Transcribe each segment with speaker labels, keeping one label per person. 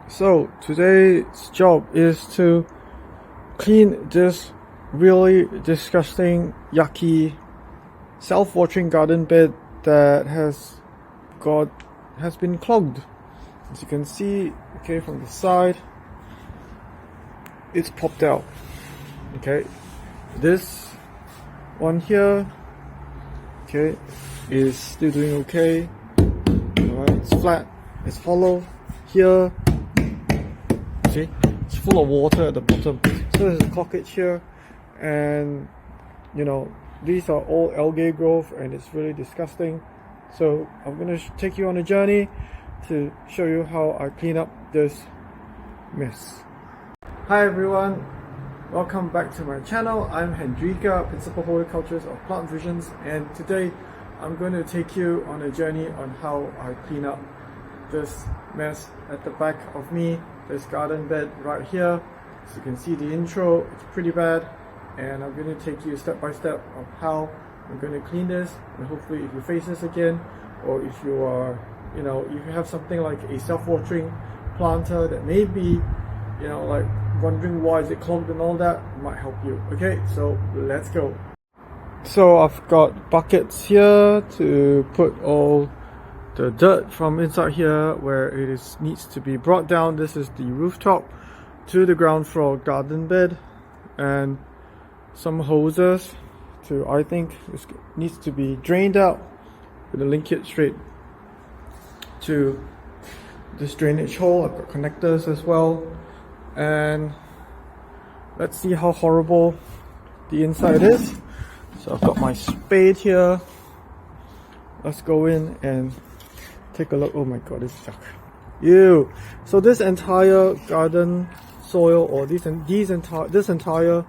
Speaker 1: So today's job is to clean this really disgusting, yucky, self-watering garden bed that has been clogged. As you can see, okay, from the side, it's popped out. Okay, this one here, okay, is still doing okay. Alright, it's flat, it's hollow. Here, see, it's full of water at the bottom. So there's a cloggage here, and you know, these are all algae growth, and it's really disgusting. So I'm gonna take you on a journey to show you how I clean up this mess. Hi everyone, welcome back to my channel. I'm Hendrika, Principal Horticulturist of Plant Visions, and today I'm going to take you on a journey on how I clean up this mess at the back of me, this garden bed right here. As you can see the intro, it's pretty bad, and I'm going to take you step by step of how I'm going to clean this. And hopefully if you face this again, or if you are, if you have something like a self-watering planter that may be, like wondering why is it clogged and all that, might help you. Okay, so let's go. So I've got buckets here to put all the dirt from inside here where it needs to be brought down. This is the rooftop to the ground floor garden bed, and some hoses to, I think this needs to be drained out. I'm gonna link it straight to this drainage hole. I've got connectors as well, and let's see how horrible the inside is. So I've got my spade here. Let's go in and take a look. Oh my god, it's yuck. Ew. So this entire garden soil, or this entire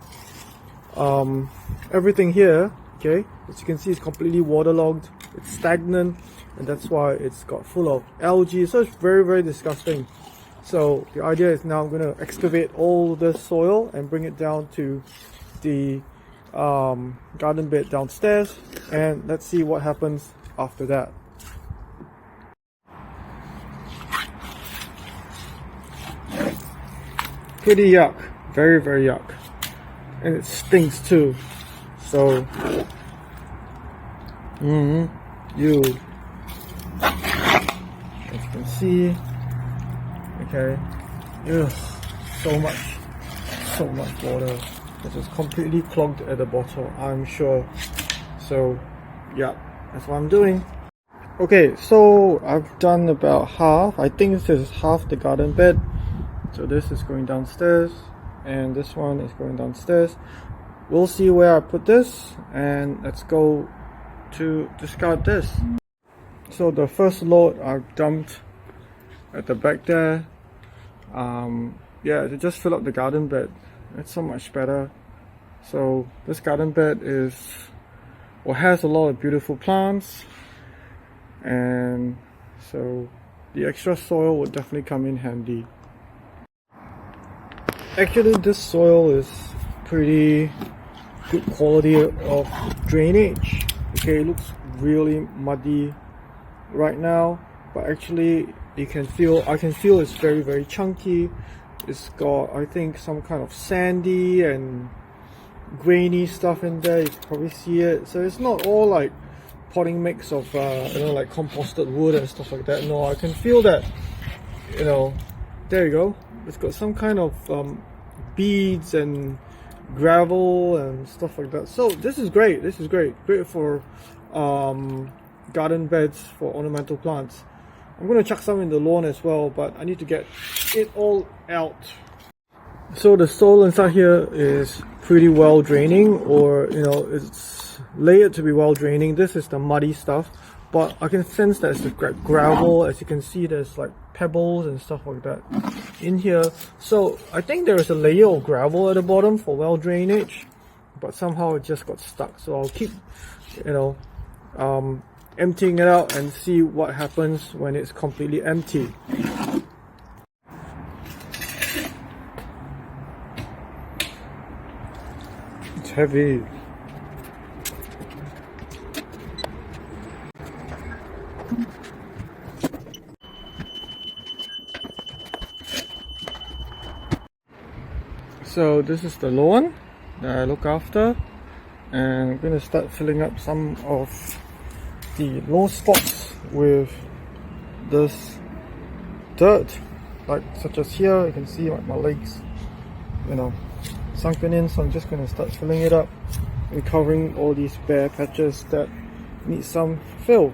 Speaker 1: everything here, okay, as you can see, it's completely waterlogged, it's stagnant, and that's why it's got full of algae. So it's very, very disgusting. So the idea is now I'm going to excavate all this soil and bring it down to the garden bed downstairs, and let's see what happens after that. Pretty yuck, very, very yuck, and it stinks too. So you, as you can see, okay, ugh, so much water. This is completely clogged at the bottom, I'm sure. So yeah, that's what I'm doing. Okay, so I've done about half. I think this is half the garden bed. So this is going downstairs, and this one is going downstairs. We'll see where I put this, and let's go to discard this. So the first load I've dumped at the back there. Yeah, to just fill up the garden bed. It's so much better. So this garden bed has a lot of beautiful plants, and so the extra soil would definitely come in handy. Actually, this soil is pretty good quality of drainage. Okay, it looks really muddy right now, but actually I can feel it's very, very chunky. It's got, I think, some kind of sandy and grainy stuff in there. You can probably see it. So it's not all like potting mix of like composted wood and stuff like that. No, I can feel that. There you go. It's got some kind of beads and gravel and stuff like that. So this is great. This is great for garden beds for ornamental plants. I'm going to chuck some in the lawn as well, but I need to get it all out. So the soil inside here is pretty well draining, or it's layered to be well draining. This is the muddy stuff, but I can sense that it's the gravel. As you can see, there's like pebbles and stuff like that in here. So I think there is a layer of gravel at the bottom for well drainage, but somehow it just got stuck. So I'll keep emptying it out and see what happens when it's completely empty. It's heavy. So this is the lawn that I look after, and I'm going to start filling up some of the low spots with this dirt, like such as here. You can see like my legs, sunken in. So I'm just going to start filling it up and covering all these bare patches that need some fill.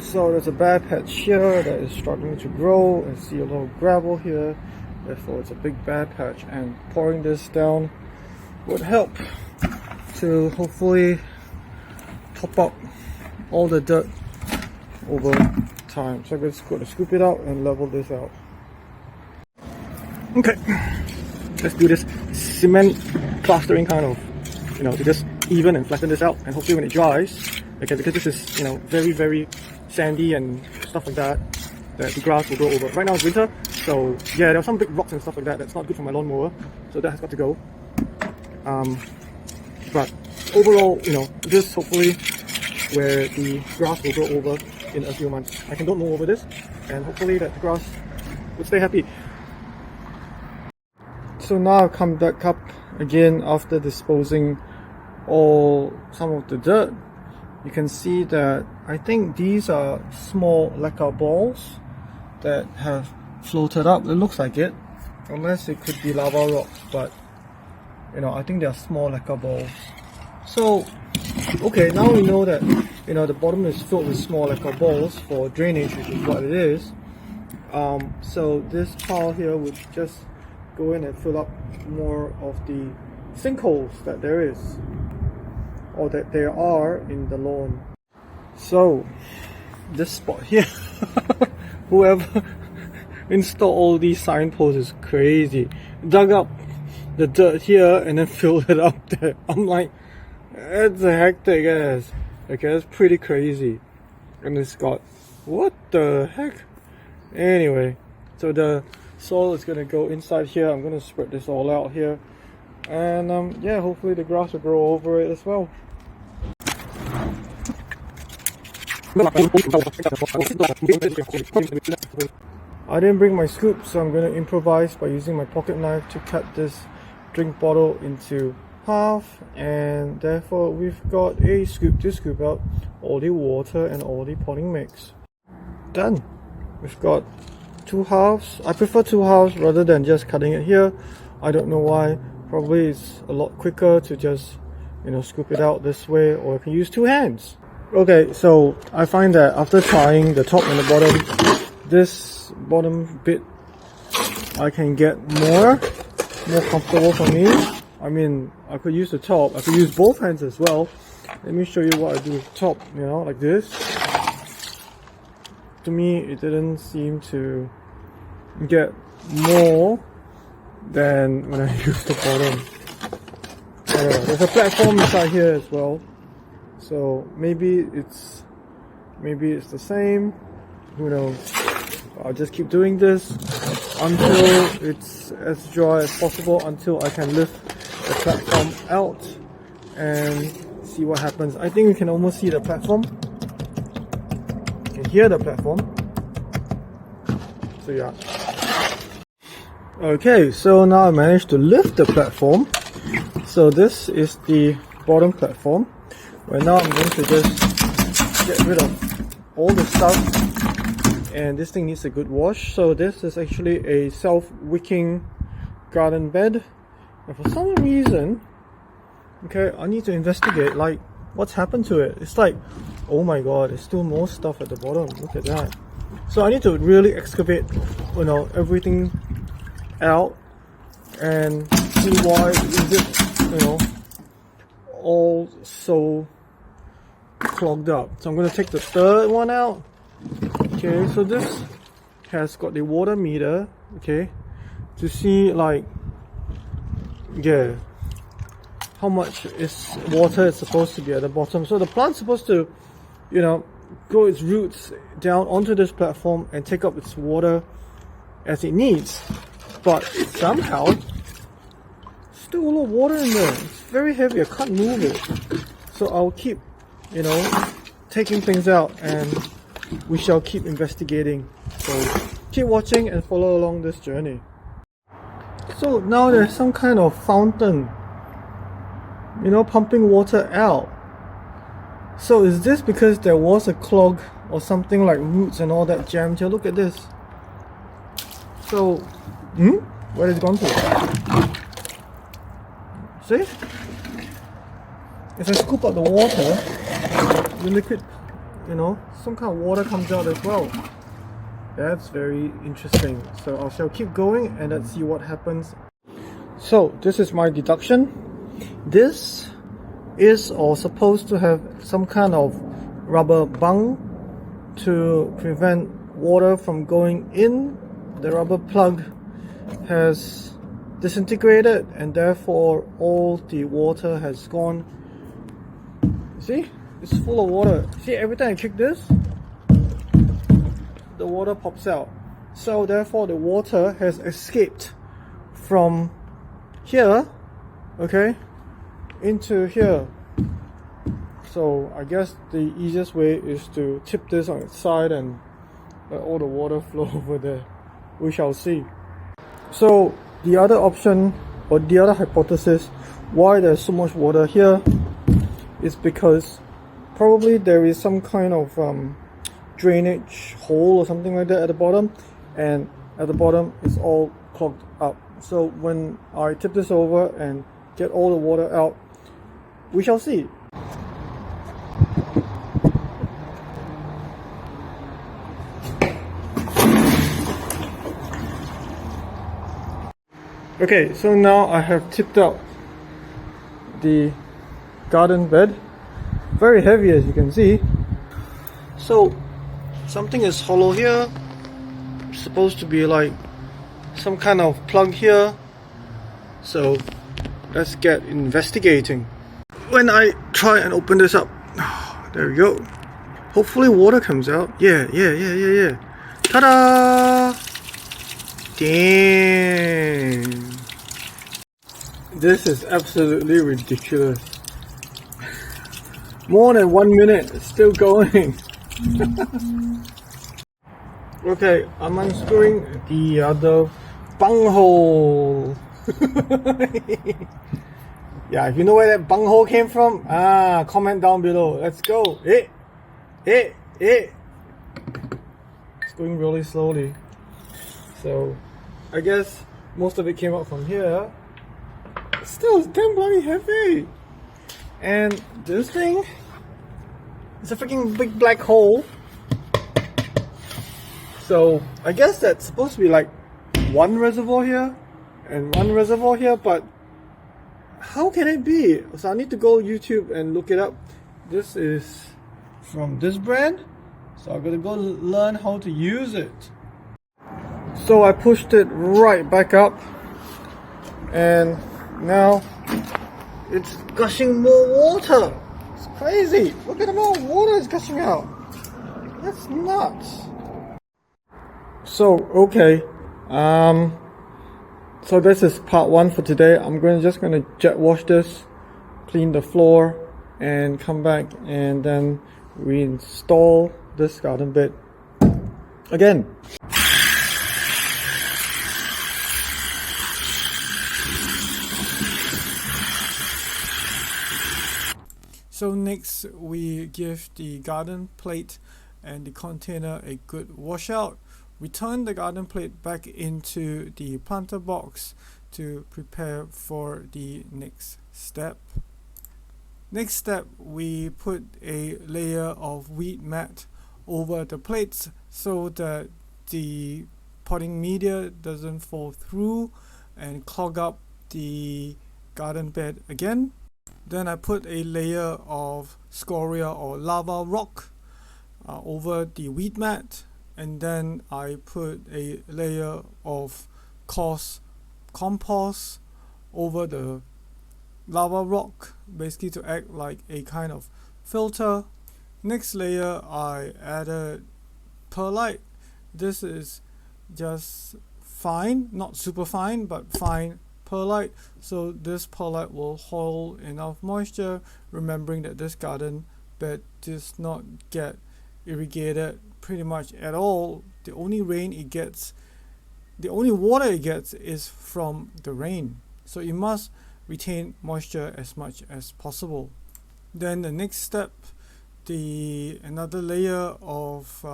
Speaker 1: So there's a bare patch here that is struggling to grow, and see a lot of gravel here, therefore it's a big bare patch, and pouring this down would help to hopefully top up all the dirt over time. So I'm just going to scoop it out and level this out. Okay, let's do this cement plastering kind of, to just even and flatten this out, and hopefully when it dries, okay, because this is, very, very sandy and stuff like that, that the grass will grow over. Right now it's winter, so yeah, there are some big rocks and stuff like that that's not good for my lawnmower, so that has got to go. But overall, this hopefully where the grass will grow over in a few months. I can don't mow over this, and hopefully that the grass will stay happy. So now I've come back up again after disposing some of the dirt. You can see that I think these are small lacquer balls that have floated up. It looks like it, unless it could be lava rocks, but I think they are small lacquer balls. So okay, now we know that the bottom is filled with small lacquer balls for drainage, which is what it is. So this pile here would just go in and fill up more of the sinkholes that there is, or that there are in the lawn. So this spot here, whoever installed all these signposts is crazy. Dug up the dirt here and then filled it up there. I'm like, it's a hectic ass. Okay, that's pretty crazy. And it's got, what the heck? Anyway, so the soil is gonna go inside here. I'm gonna spread this all out here, and yeah, hopefully the grass will grow over it as well. I didn't bring my scoop, so I'm going to improvise by using my pocket knife to cut this drink bottle into half, and therefore we've got a scoop to scoop out all the water and all the potting mix. Done. We've got 2 halves. I prefer 2 halves rather than just cutting it here. I don't know why. Probably it's a lot quicker to just scoop it out this way, or you can use 2 hands. Okay, so I find that after trying the top and the bottom, this bottom bit I can get more comfortable for me. I mean, I could use the top, I could use both hands as well. Let me show you what I do with the top, like this. To me, it didn't seem to get more than when I use the bottom. I don't know, there's a platform inside here as well. So maybe it's the same, who knows. I'll just keep doing this until it's as dry as possible, until I can lift the platform out and see what happens. I think we can almost see the platform. You can hear the platform. So yeah. Okay, so now I managed to lift the platform. So this is the bottom platform. Right now I'm going to just get rid of all the stuff, and this thing needs a good wash. So this is actually a self-wicking garden bed, and for some reason, okay, I need to investigate like what's happened to it. It's like, oh my god, there's still more stuff at the bottom. Look at that. So I need to really excavate everything out and see why is it all so clogged up. So I'm going to take the third one out. Okay, so this has got the water meter, okay, to see like, yeah, how much water is supposed to be at the bottom. So the plant's supposed to, grow its roots down onto this platform and take up its water as it needs. But somehow, still a lot of water in there. It's very heavy, I can't move it. So I'll keep, taking things out, and we shall keep investigating. So keep watching and follow along this journey. So now there's some kind of fountain, you know, pumping water out. So is this because there was a clog or something, like roots and all that jammed here? Look at this. So, where has it gone to? See? If I scoop out the water, the liquid, you know, some kind of water comes out as well. That's very interesting. So I shall keep going and let's see what happens. So this is my deduction. This is or supposed to have some kind of rubber bung to prevent water from going in. The rubber plug has disintegrated and therefore all the water has gone. See, it's full of water. See, every time I kick this, the water pops out. So therefore the water has escaped from here, okay, into here. So I guess the easiest way is to tip this on its side and let all the water flow over there. We shall see. So the other option, or the other hypothesis why there's so much water here, is because probably there is some kind of drainage hole or something like that at the bottom, and at the bottom it's all clogged up. So when I tip this over and get all the water out, we shall see. Okay, so now I have tipped out the garden bed. Very heavy, as you can see. So something is hollow here. It's supposed to be like some kind of plug here. So let's get investigating. When I try and open this up, there we go. Hopefully water comes out. Yeah. Ta-da! Damn. This is absolutely ridiculous. More than 1 minute, it's still going. Okay, I'm unscrewing the other bunghole. Yeah, if you know where that bunghole came from, comment down below. Let's go. It's going really slowly. So I guess most of it came out from here. Still, it's damn bloody heavy. And this thing is a freaking big black hole. So I guess that's supposed to be like one reservoir here and one reservoir here, but how can it be? So I need to go YouTube and look it up. This is from this brand, so I'm gonna go learn how to use it. So I pushed it right back up, and now it's gushing more water. It's crazy. Look at the amount of water it's gushing out. That's nuts. So okay, so this is part one for today. I'm just gonna jet wash this, clean the floor, and come back and then reinstall this garden bed again. So next we give the garden plate and the container a good washout. Return the garden plate back into the planter box to prepare for the next step. Next step, we put a layer of weed mat over the plates so that the potting media doesn't fall through and clog up the garden bed again. Then I put a layer of scoria or lava rock over the weed mat, and then I put a layer of coarse compost over the lava rock, basically to act like a kind of filter. Next layer, I added perlite. This is just fine, not super fine, but fine perlite. So this perlite will hold enough moisture, remembering that this garden bed does not get irrigated pretty much at all. The only water it gets is from the rain. So it must retain moisture as much as possible. Then the next step, another layer of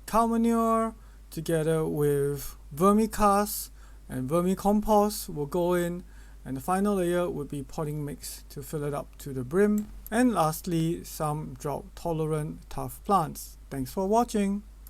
Speaker 1: cow manure together with vermicast and vermicompost will go in, and the final layer would be potting mix to fill it up to the brim, and lastly some drought tolerant tough plants. Thanks for watching.